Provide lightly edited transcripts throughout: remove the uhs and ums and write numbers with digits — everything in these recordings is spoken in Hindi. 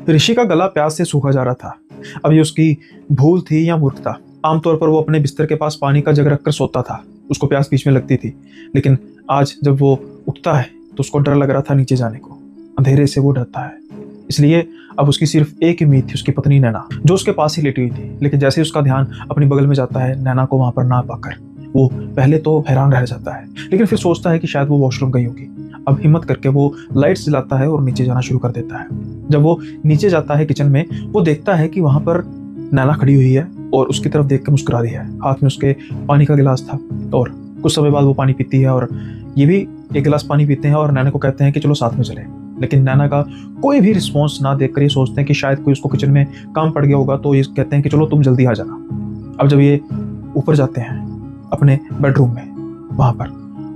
ऋषि का गला प्यास से सूखा जा रहा था। अब ये उसकी भूल थी या मूर्खता? आमतौर पर वो अपने बिस्तर के पास पानी का जग रखकर सोता था, उसको प्यास बीच में लगती थी। लेकिन आज जब वो उठता है तो उसको डर लग रहा था नीचे जाने को। अंधेरे से वो डरता है, इसलिए अब उसकी सिर्फ एक ही उम्मीद थी, उसकी पत्नी नैना, जो उसके पास ही लेटी हुई थी। लेकिन जैसे ही उसका ध्यान अपनी बगल में जाता है, नैना को वहां पर ना पाकर वो पहले तो हैरान रह जाता है, लेकिन फिर सोचता है कि शायद वो वॉशरूम गई होगी। अब हिम्मत करके वो लाइट्स जलाता है और नीचे जाना शुरू कर देता है। जब वो नीचे जाता है किचन में, वो देखता है कि वहां पर नैना खड़ी हुई है और उसकी तरफ देख कर मुस्कुरा रही है। हाथ में उसके पानी का गिलास था और कुछ समय बाद वो पानी पीती है और ये भी एक गिलास पानी पीते हैं और नैना को कहते हैं कि चलो साथ में चले। लेकिन नैना का कोई भी रिस्पॉन्स ना देखकर ये सोचते हैं कि शायद कोई उसको किचन में काम पड़ गया होगा, तो ये कहते हैं कि चलो तुम जल्दी आ जाना। अब जब ये ऊपर जाते हैं अपने बेडरूम में, वहां पर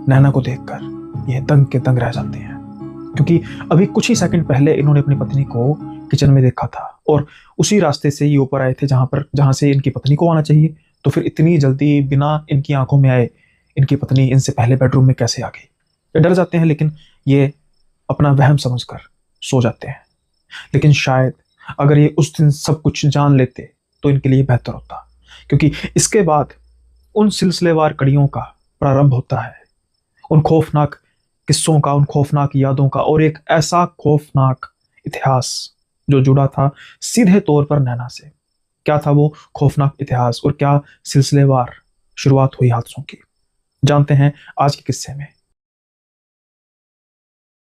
नैना को देखकर ये दंग के दंग रह जाते हैं, क्योंकि अभी कुछ ही सेकंड पहले इन्होंने अपनी पत्नी को किचन में देखा था और उसी रास्ते से ये ऊपर आए थे जहां से इनकी पत्नी को आना चाहिए। तो फिर इतनी जल्दी बिना इनकी आंखों में आए इनकी पत्नी इनसे पहले बेडरूम में कैसे आ गई? ये डर जाते हैं, लेकिन ये अपना वहम समझकर सो जाते हैं। लेकिन शायद अगर ये उस दिन सब कुछ जान लेते तो इनके लिए बेहतर होता, क्योंकि इसके बाद उन सिलसिलेवार कड़ियों का प्रारंभ होता है, उन खौफनाक किस्सों का, उन खौफनाक यादों का, और एक ऐसा खौफनाक इतिहास जो जुड़ा था सीधे तौर पर नैना से। क्या था वो खौफनाक इतिहास और क्या सिलसिलेवार शुरुआत हुई हादसों की? जानते हैं आज के किस्से में।